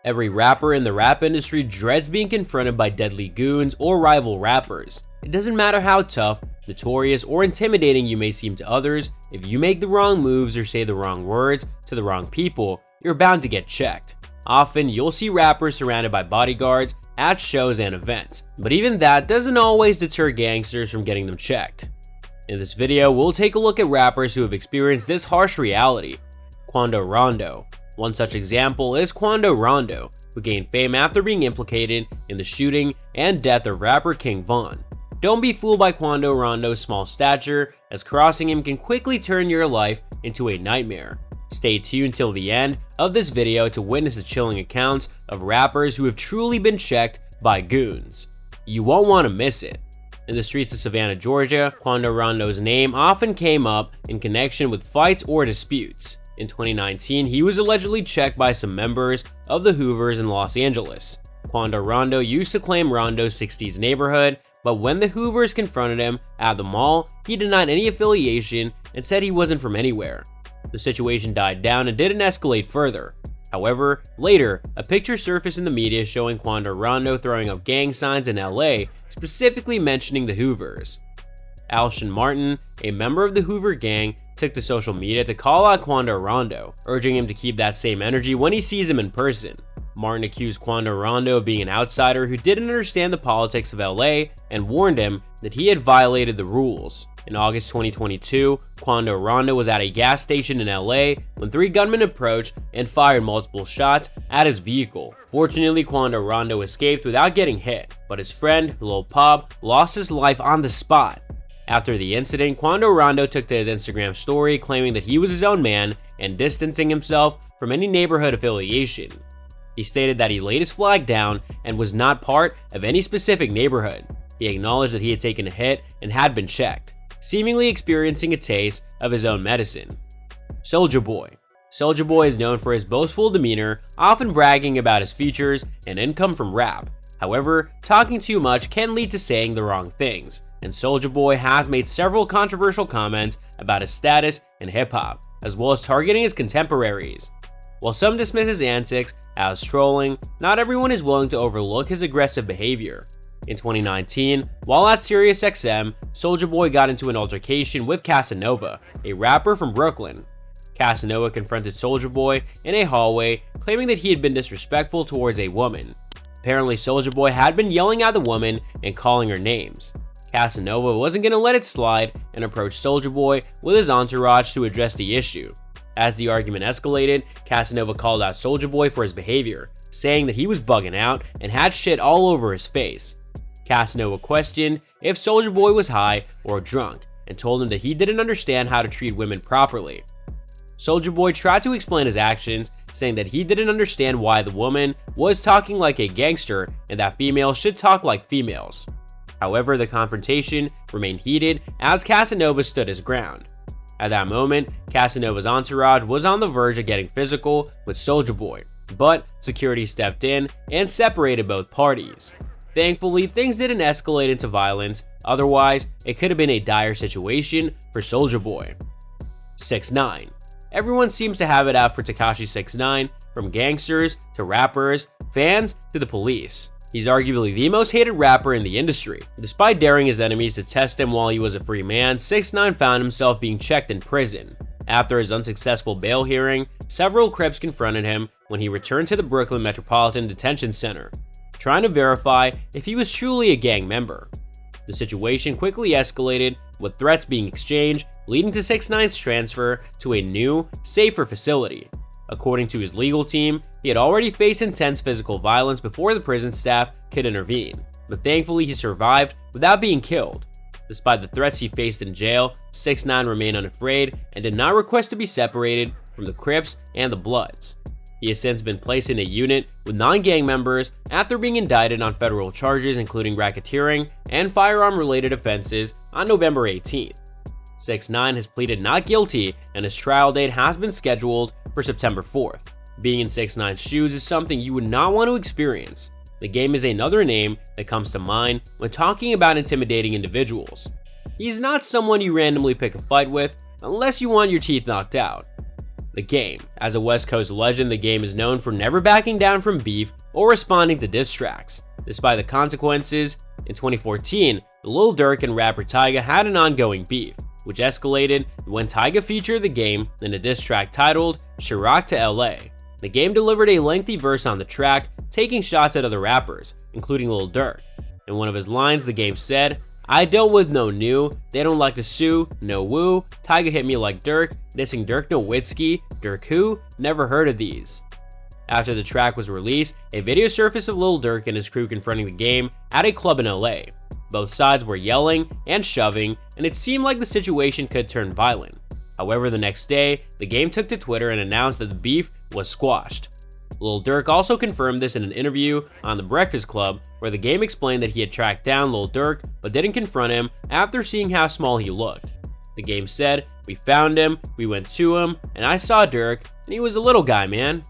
Every rapper in the rap industry dreads being confronted by deadly goons or rival rappers. It doesn't matter how tough, notorious, or intimidating you may seem to others, if you make the wrong moves or say the wrong words to the wrong people, you're bound to get checked. Often, you'll see rappers surrounded by bodyguards at shows and events, but even that doesn't always deter gangsters from getting them checked. In this video, we'll take a look at rappers who have experienced this harsh reality. Quando Rondo. One such example is Quando Rondo, who gained fame after being implicated in the shooting and death of rapper King Von. Don't be fooled by Quando Rondo's small stature, as crossing him can quickly turn your life into a nightmare. Stay tuned till the end of this video to witness the chilling accounts of rappers who have truly been checked by goons. You won't want to miss it. In the streets of Savannah, Georgia, Quando Rondo's name often came up in connection with fights or disputes. In 2019, he was allegedly checked by some members of the Hoovers in Los Angeles. Quando Rondo used to claim Rondo's 60s neighborhood, but when the Hoovers confronted him at the mall, he denied any affiliation and said he wasn't from anywhere. The situation died down and didn't escalate further. However, later, a picture surfaced in the media showing Quando Rondo throwing up gang signs in LA, specifically mentioning the Hoovers. Alston Martin, a member of the Hoover gang, took to social media to call out Quando Rondo, urging him to keep that same energy when he sees him in person. Martin accused Quando Rondo of being an outsider who didn't understand the politics of LA and warned him that he had violated the rules. In August 2022, Quando Rondo was at a gas station in LA when 3 gunmen approached and fired multiple shots at his vehicle. Fortunately, Quando Rondo escaped without getting hit, but his friend, Lil Pub, lost his life on the spot. After the incident, Quando Rondo took to his Instagram story claiming that he was his own man and distancing himself from any neighborhood affiliation. He stated that he laid his flag down and was not part of any specific neighborhood. He acknowledged that he had taken a hit and had been checked, seemingly experiencing a taste of his own medicine. Soulja Boy. Soulja Boy is known for his boastful demeanor, often bragging about his features and income from rap. However, talking too much can lead to saying the wrong things, and Soulja Boy has made several controversial comments about his status in hip-hop, as well as targeting his contemporaries. While some dismiss his antics as trolling, not everyone is willing to overlook his aggressive behavior. In 2019, while at SiriusXM, Soulja Boy got into an altercation with Casanova, a rapper from Brooklyn. Casanova confronted Soulja Boy in a hallway, claiming that he had been disrespectful towards a woman. Apparently, Soulja Boy had been yelling at the woman and calling her names. Casanova wasn't going to let it slide and approached Soulja Boy with his entourage to address the issue. As the argument escalated, Casanova called out Soulja Boy for his behavior, saying that he was bugging out and had shit all over his face. Casanova questioned if Soulja Boy was high or drunk and told him that he didn't understand how to treat women properly. Soulja Boy tried to explain his actions, saying that he didn't understand why the woman was talking like a gangster and that females should talk like females. However, the confrontation remained heated as Casanova stood his ground. At that moment, Casanova's entourage was on the verge of getting physical with Soulja Boy, but security stepped in and separated both parties. Thankfully, things didn't escalate into violence, otherwise it could have been a dire situation for Soulja Boy. 6ix9ine. Everyone seems to have it out for Tekashi 6ix9ine, from gangsters to rappers, fans to the police. He's arguably the most hated rapper in the industry. Despite daring his enemies to test him while he was a free man, 6ix9ine found himself being checked in prison. After his unsuccessful bail hearing, several Crips confronted him when he returned to the Brooklyn Metropolitan Detention Center, trying to verify if he was truly a gang member. The situation quickly escalated, with threats being exchanged, leading to 6ix9ine's transfer to a new, safer facility. According to his legal team, he had already faced intense physical violence before the prison staff could intervene, but thankfully he survived without being killed. Despite the threats he faced in jail, 6ix9ine remained unafraid and did not request to be separated from the Crips and the Bloods. He has since been placed in a unit with non-gang members after being indicted on federal charges including racketeering and firearm-related offenses on November 18th. 6ix9ine has pleaded not guilty and his trial date has been scheduled for September 4th. Being in 6ix9ine's shoes is something you would not want to experience. The game is another name that comes to mind when talking about intimidating individuals. He's not someone you randomly pick a fight with unless you want your teeth knocked out. The Game. As a West Coast legend, The Game is known for never backing down from beef or responding to diss tracks. Despite the consequences, in 2014, Lil Durk and rapper Tyga had an ongoing beef, which escalated when Tyga featured The Game in a diss track titled Chirac to LA. The Game delivered a lengthy verse on the track, taking shots at other rappers, including Lil Durk. In one of his lines, The Game said, "I don't with no new, they don't like to sue, no woo, Tyga hit me like Dirk, dissing Dirk Nowitzki, Dirk who? Never heard of these." After the track was released, a video surfaced of Lil Durk and his crew confronting The Game at a club in LA. Both sides were yelling and shoving, and it seemed like the situation could turn violent. However, the next day, The Game took to Twitter and announced that the beef was squashed. Lil Durk also confirmed this in an interview on The Breakfast Club, where The Game explained that he had tracked down Lil Durk but didn't confront him after seeing how small he looked. The Game said, "We found him, we went to him, and I saw Durk, and he was a little guy, man."